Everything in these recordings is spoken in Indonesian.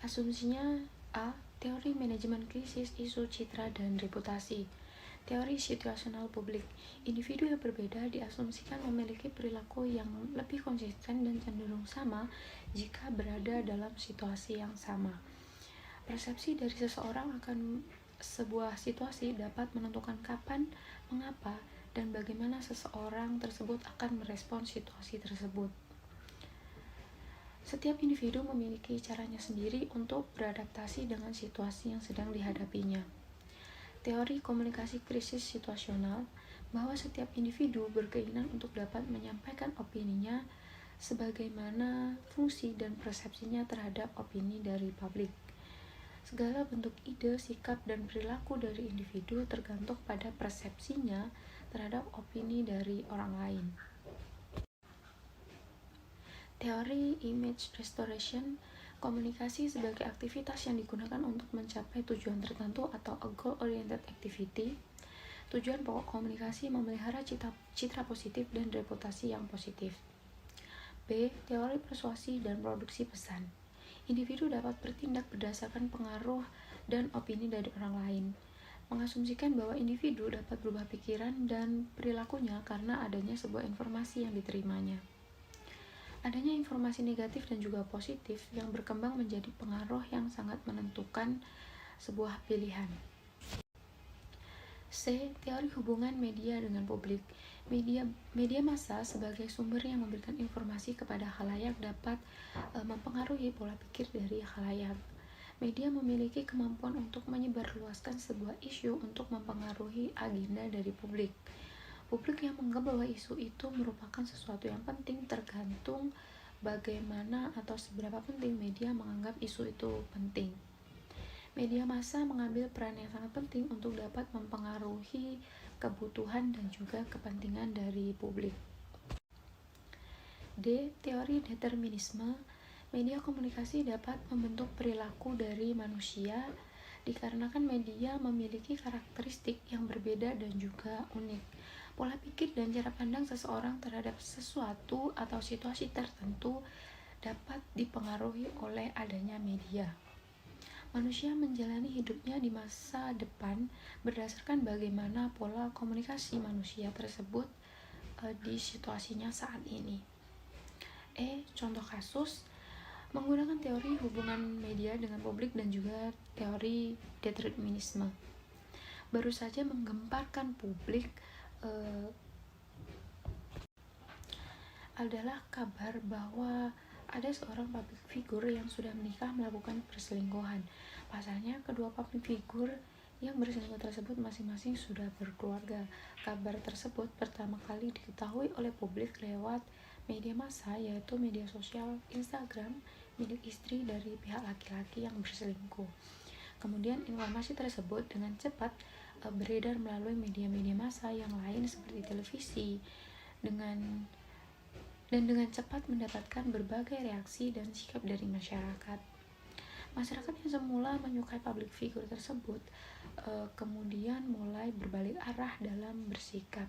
Asumsinya A. Teori manajemen krisis, isu, citra, dan reputasi. Teori situasional publik. Individu yang berbeda diasumsikan memiliki perilaku yang lebih konsisten dan cenderung sama jika berada dalam situasi yang sama. Persepsi dari seseorang akan sebuah situasi dapat menentukan kapan, mengapa, dan bagaimana seseorang tersebut akan merespons situasi tersebut. Setiap individu memiliki caranya sendiri untuk beradaptasi dengan situasi yang sedang dihadapinya. Teori komunikasi krisis situasional bahwa setiap individu berkeinginan untuk dapat menyampaikan opininya sebagaimana fungsi dan persepsinya terhadap opini dari publik. Segala bentuk ide, sikap, dan perilaku dari individu tergantung pada persepsinya terhadap opini dari orang lain. Teori image restoration, komunikasi sebagai aktivitas yang digunakan untuk mencapai tujuan tertentu atau a goal-oriented activity. Tujuan pokok komunikasi memelihara citra positif dan reputasi yang positif. B. Teori persuasi dan produksi pesan. Individu dapat bertindak berdasarkan pengaruh dan opini dari orang lain. Mengasumsikan bahwa individu dapat berubah pikiran dan perilakunya karena adanya sebuah informasi yang diterimanya. Adanya informasi negatif dan juga positif yang berkembang menjadi pengaruh yang sangat menentukan sebuah pilihan. C. Teori hubungan media dengan publik. Media massa sebagai sumber yang memberikan informasi kepada khalayak dapat mempengaruhi pola pikir dari khalayak. Media memiliki kemampuan untuk menyebarluaskan sebuah isu untuk mempengaruhi agenda dari publik. Publik yang menganggap bahwa isu itu merupakan sesuatu yang penting tergantung bagaimana atau seberapa penting media menganggap isu itu penting. Media massa mengambil peran yang sangat penting untuk dapat mempengaruhi kebutuhan dan juga kepentingan dari publik. D. Teori determinisme. Media komunikasi dapat membentuk perilaku dari manusia dikarenakan media memiliki karakteristik yang berbeda dan juga unik. Pola pikir dan cara pandang seseorang terhadap sesuatu atau situasi tertentu dapat dipengaruhi oleh adanya media. Manusia menjalani hidupnya di masa depan berdasarkan bagaimana pola komunikasi manusia tersebut di situasinya saat ini. E. Contoh kasus menggunakan teori hubungan media dengan publik dan juga teori determinisme. Baru saja menggemparkan publik adalah kabar bahwa ada seorang public figure yang sudah menikah melakukan perselingkuhan. Pasalnya, kedua public figure yang berselingkuh tersebut masing-masing sudah berkeluarga. Kabar tersebut pertama kali diketahui oleh publik lewat media massa, yaitu media sosial Instagram milik istri dari pihak laki-laki yang berselingkuh. Kemudian informasi tersebut dengan cepat beredar melalui media-media massa yang lain seperti televisi dengan cepat mendapatkan berbagai reaksi dan sikap dari masyarakat. Masyarakat yang semula menyukai public figure tersebut kemudian mulai berbalik arah dalam bersikap.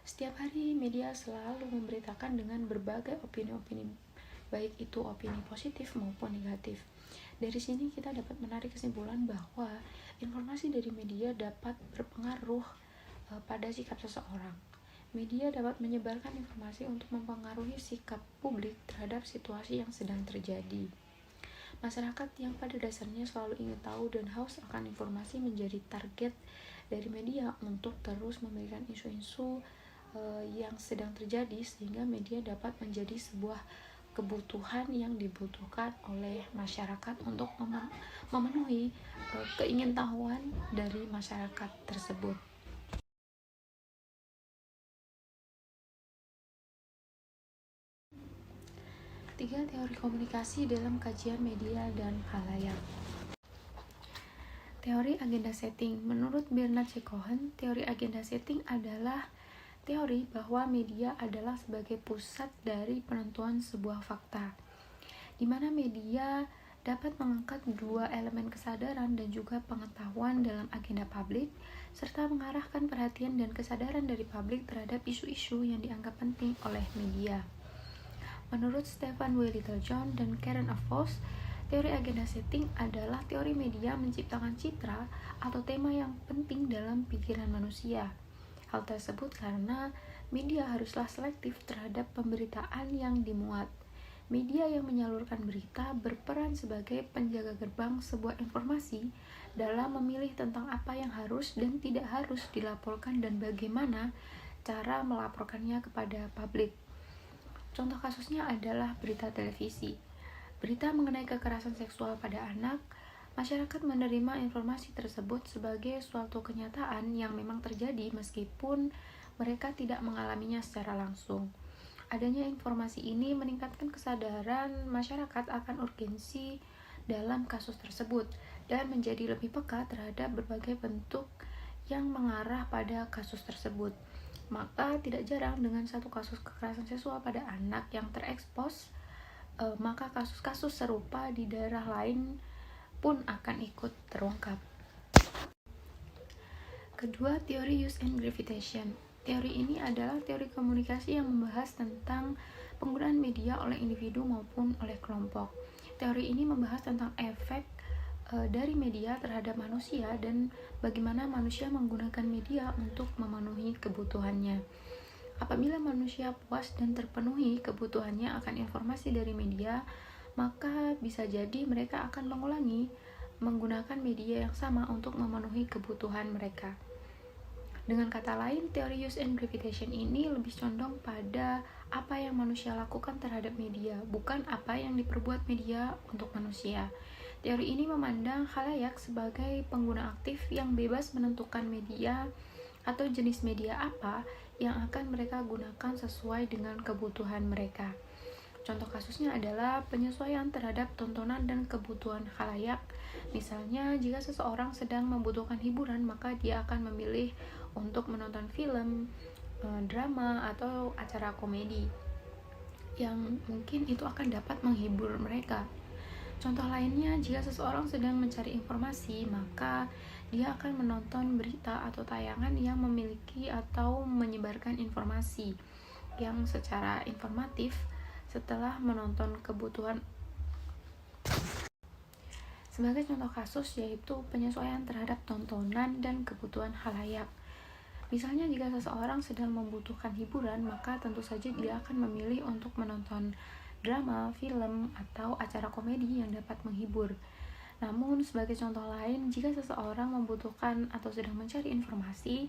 Setiap hari media selalu memberitakan dengan berbagai opini-opini, baik itu opini positif maupun negatif. Dari sini kita dapat menarik kesimpulan bahwa informasi dari media dapat berpengaruh pada sikap seseorang. Media dapat menyebarkan informasi untuk mempengaruhi sikap publik terhadap situasi yang sedang terjadi. Masyarakat yang pada dasarnya selalu ingin tahu dan haus akan informasi menjadi target dari media untuk terus memberikan isu-isu yang sedang terjadi, sehingga media dapat menjadi sebuah kebutuhan yang dibutuhkan oleh masyarakat untuk memenuhi keingintahuan dari masyarakat tersebut. Tiga, teori komunikasi dalam kajian media dan khalayak. Teori agenda setting. Menurut Bernard C. Cohen, teori agenda setting adalah teori bahwa media adalah sebagai pusat dari penentuan sebuah fakta, di mana media dapat mengangkat dua elemen kesadaran dan juga pengetahuan dalam agenda publik, serta mengarahkan perhatian dan kesadaran dari publik terhadap isu-isu yang dianggap penting oleh media. Menurut Stephen W. Littlejohn dan Karen A. Foss, teori agenda setting adalah teori media menciptakan citra atau tema yang penting dalam pikiran manusia. Hal tersebut karena media haruslah selektif terhadap pemberitaan yang dimuat. Media yang menyalurkan berita berperan sebagai penjaga gerbang sebuah informasi dalam memilih tentang apa yang harus dan tidak harus dilaporkan dan bagaimana cara melaporkannya kepada publik. Contoh kasusnya adalah berita televisi. Berita mengenai kekerasan seksual pada anak, masyarakat menerima informasi tersebut sebagai suatu kenyataan yang memang terjadi meskipun mereka tidak mengalaminya secara langsung. Adanya informasi ini meningkatkan kesadaran masyarakat akan urgensi dalam kasus tersebut dan menjadi lebih peka terhadap berbagai bentuk yang mengarah pada kasus tersebut. Maka tidak jarang dengan satu kasus kekerasan seksual pada anak yang terekspos, maka kasus-kasus serupa di daerah lain pun akan ikut terungkap. Kedua, teori use and gravitation. Teori ini adalah teori komunikasi yang membahas tentang penggunaan media oleh individu maupun oleh kelompok. Teori ini membahas tentang efek dari media terhadap manusia dan bagaimana manusia menggunakan media untuk memenuhi kebutuhannya. Apabila manusia puas dan terpenuhi kebutuhannya akan informasi dari media, maka bisa jadi mereka akan mengulangi menggunakan media yang sama untuk memenuhi kebutuhan mereka. Dengan kata lain, teori use and gravitation ini lebih condong pada apa yang manusia lakukan terhadap media, bukan apa yang diperbuat media untuk manusia. Teori ini memandang khalayak sebagai pengguna aktif yang bebas menentukan media atau jenis media apa yang akan mereka gunakan sesuai dengan kebutuhan mereka. Contoh kasusnya adalah penyesuaian terhadap tontonan dan kebutuhan khalayak. Misalnya, jika seseorang sedang membutuhkan hiburan, maka dia akan memilih untuk menonton film, drama, atau acara komedi yang mungkin itu akan dapat menghibur mereka. Contoh lainnya, jika seseorang sedang mencari informasi, maka dia akan menonton berita atau tayangan yang memiliki atau menyebarkan informasi yang secara informatif setelah menonton kebutuhan. Sebagai contoh kasus yaitu penyesuaian terhadap tontonan dan kebutuhan khalayak. Misalnya jika seseorang sedang membutuhkan hiburan, maka tentu saja dia akan memilih untuk menonton drama, film, atau acara komedi yang dapat menghibur. Namun, sebagai contoh lain, jika seseorang membutuhkan atau sedang mencari informasi,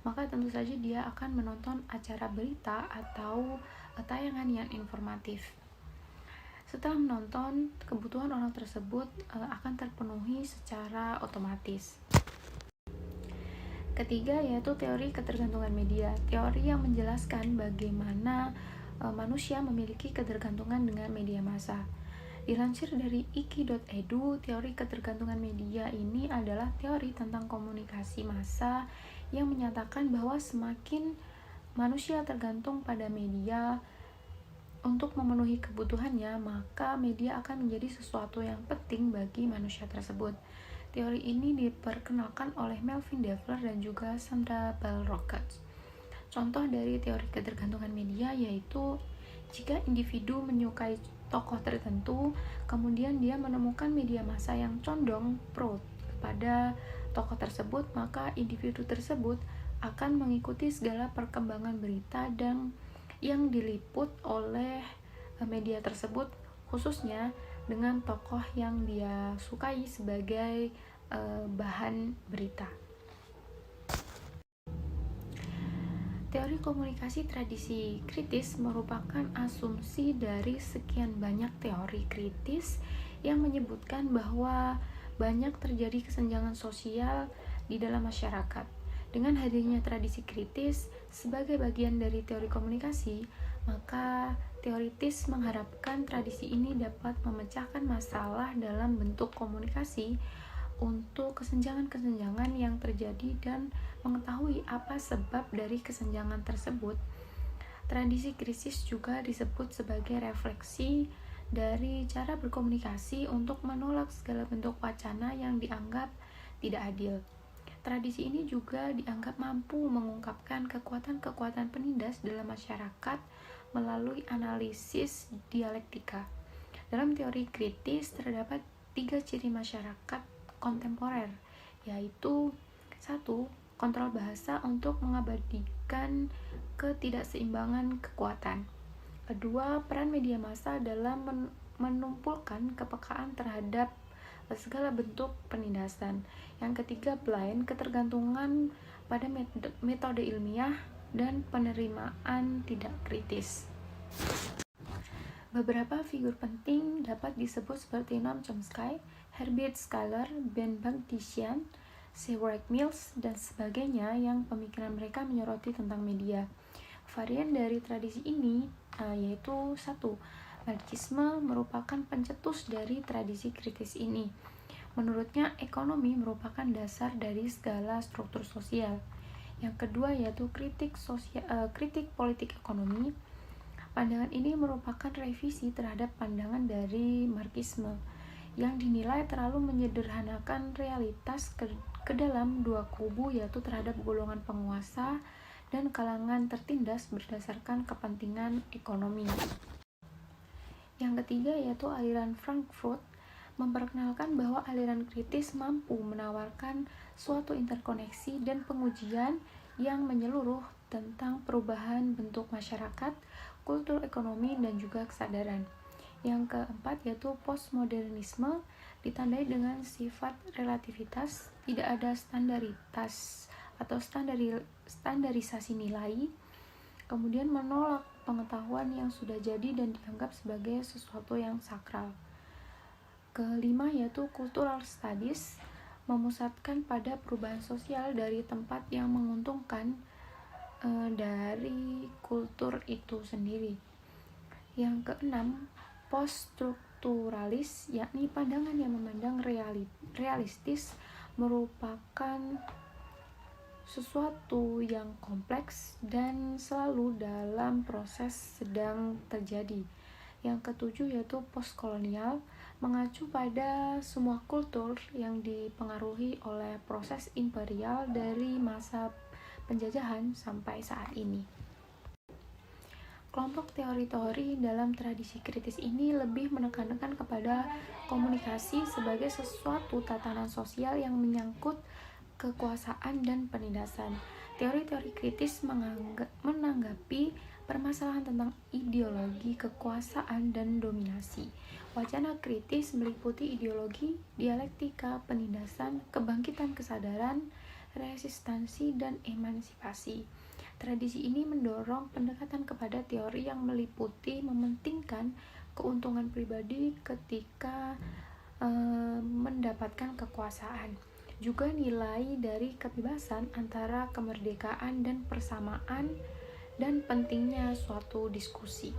maka tentu saja dia akan menonton acara berita atau tayangan yang informatif. Setelah menonton, kebutuhan orang tersebut akan terpenuhi secara otomatis. Ketiga, yaitu teori ketergantungan media. Teori yang menjelaskan bagaimana manusia memiliki ketergantungan dengan media massa. Dilansir dari iki.edu, teori ketergantungan media ini adalah teori tentang komunikasi massa yang menyatakan bahwa semakin manusia tergantung pada media untuk memenuhi kebutuhannya, maka media akan menjadi sesuatu yang penting bagi manusia tersebut. Teori ini diperkenalkan oleh Melvin Devler dan juga Sandra Bell-Roberts. Contoh dari teori ketergantungan media yaitu jika individu menyukai tokoh tertentu, kemudian dia menemukan media massa yang condong pro kepada tokoh tersebut, maka individu tersebut akan mengikuti segala perkembangan berita dan yang diliput oleh media tersebut, khususnya dengan tokoh yang dia sukai sebagai bahan berita. Teori komunikasi tradisi kritis merupakan asumsi dari sekian banyak teori kritis yang menyebutkan bahwa banyak terjadi kesenjangan sosial di dalam masyarakat. Dengan hadirnya tradisi kritis sebagai bagian dari teori komunikasi, maka teoritis mengharapkan tradisi ini dapat memecahkan masalah dalam bentuk komunikasi untuk kesenjangan-kesenjangan yang terjadi dan mengetahui apa sebab dari kesenjangan tersebut. Tradisi krisis juga disebut sebagai refleksi dari cara berkomunikasi untuk menolak segala bentuk wacana yang dianggap tidak adil. Tradisi ini juga dianggap mampu mengungkapkan kekuatan-kekuatan penindas dalam masyarakat melalui analisis dialektika. Dalam teori kritis terdapat 3 ciri masyarakat kontemporer, yaitu 1. Kontrol bahasa untuk mengabadikan ketidakseimbangan kekuatan. Kedua, peran media massa dalam menumpulkan kepekaan terhadap segala bentuk penindasan. Yang ketiga, blind, ketergantungan pada metode ilmiah dan penerimaan tidak kritis. Beberapa figur penting dapat disebut seperti Noam Chomsky, Herbert Schiller, Ben Bagdasarian, Seward Mills, dan sebagainya yang pemikiran mereka menyoroti tentang media. Varian dari tradisi ini yaitu 1. Marxisme merupakan pencetus dari tradisi kritis ini. Menurutnya, ekonomi merupakan dasar dari segala struktur sosial. Yang kedua yaitu kritik politik ekonomi. Pandangan ini merupakan revisi terhadap pandangan dari Marxisme yang dinilai terlalu menyederhanakan realitas ke dalam dua kubu, yaitu terhadap golongan penguasa dan kalangan tertindas berdasarkan kepentingan ekonomi. Yang ketiga yaitu aliran Frankfurt memperkenalkan bahwa aliran kritis mampu menawarkan suatu interkoneksi dan pengujian yang menyeluruh tentang perubahan bentuk masyarakat, kultur ekonomi, dan juga kesadaran. Yang keempat yaitu postmodernisme ditandai dengan sifat relativitas, tidak ada standaritas atau standarisasi nilai, kemudian menolak pengetahuan yang sudah jadi dan dianggap sebagai sesuatu yang sakral. Kelima yaitu cultural studies, memusatkan pada perubahan sosial dari tempat yang menguntungkan dari kultur itu sendiri. Yang keenam, poststrukturalis, yakni pandangan yang memandang realistis merupakan sesuatu yang kompleks dan selalu dalam proses sedang terjadi. Yang ketujuh yaitu postkolonial, mengacu pada semua kultur yang dipengaruhi oleh proses imperial dari masa penjajahan sampai saat ini. Kelompok teori-teori dalam tradisi kritis ini lebih menekankan kepada komunikasi sebagai sesuatu tatanan sosial yang menyangkut kekuasaan dan penindasan. Teori-teori kritis menanggapi permasalahan tentang ideologi kekuasaan dan dominasi. Wacana kritis meliputi ideologi, dialektika, penindasan, kebangkitan kesadaran, resistansi, dan emansipasi. Tradisi ini mendorong pendekatan kepada teori yang meliputi mementingkan keuntungan pribadi ketika mendapatkan kekuasaan. Juga nilai dari kebebasan antara kemerdekaan dan persamaan, dan pentingnya suatu diskusi.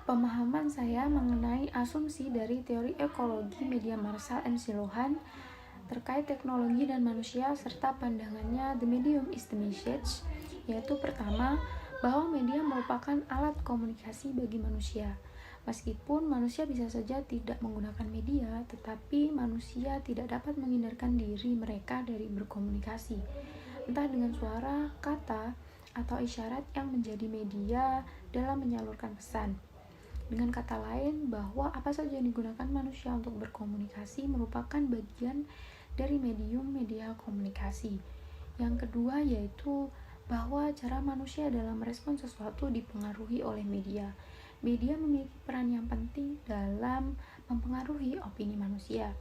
Pemahaman saya mengenai asumsi dari teori ekologi media Marshall M. Lohan terkait teknologi dan manusia serta pandangannya The Medium is the Message, yaitu pertama, bahwa media merupakan alat komunikasi bagi manusia. Meskipun manusia bisa saja tidak menggunakan media, tetapi manusia tidak dapat menghindarkan diri mereka dari berkomunikasi, entah dengan suara, kata, atau isyarat yang menjadi media dalam menyalurkan pesan. Dengan kata lain, bahwa apa saja yang digunakan manusia untuk berkomunikasi merupakan bagian dari medium media komunikasi. Yang kedua yaitu bahwa cara manusia dalam merespon sesuatu dipengaruhi oleh media. Media memiliki peran yang penting dalam mempengaruhi opini manusia.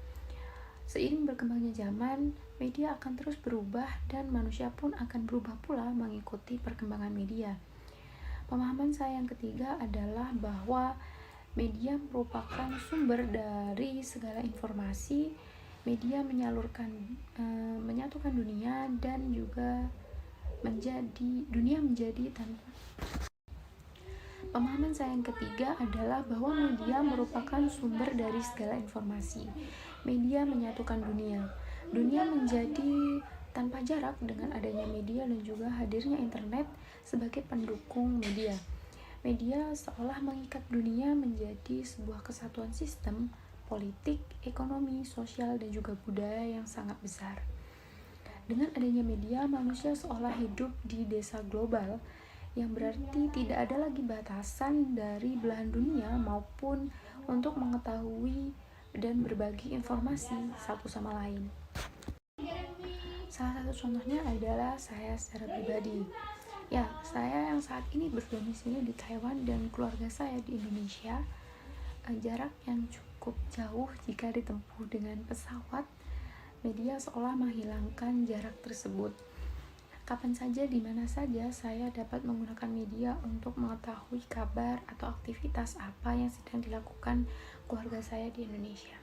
Seiring berkembangnya zaman, media akan terus berubah dan manusia pun akan berubah pula mengikuti perkembangan media. Pemahaman saya yang ketiga adalah bahwa media merupakan sumber dari segala informasi. Media menyatukan dunia dan juga dunia menjadi tanpa. Pemahaman saya yang ketiga adalah bahwa media merupakan sumber dari segala informasi. Media menyatukan dunia. Dunia menjadi tanpa jarak dengan adanya media dan juga hadirnya internet sebagai pendukung media. Media seolah mengikat dunia menjadi sebuah kesatuan sistem politik, ekonomi, sosial, dan juga budaya yang sangat besar. Dengan adanya media, manusia seolah hidup di desa global, yang berarti tidak ada lagi batasan dari belahan dunia maupun untuk mengetahui dan berbagi informasi satu sama lain. Salah satu contohnya adalah saya secara pribadi. Ya, saya yang saat ini berdomisili di Taiwan dan keluarga saya di Indonesia. Jarak yang cukup jauh jika ditempuh dengan pesawat, media seolah menghilangkan jarak tersebut. Kapan saja, di mana saja, saya dapat menggunakan media untuk mengetahui kabar atau aktivitas apa yang sedang dilakukan keluarga saya di Indonesia.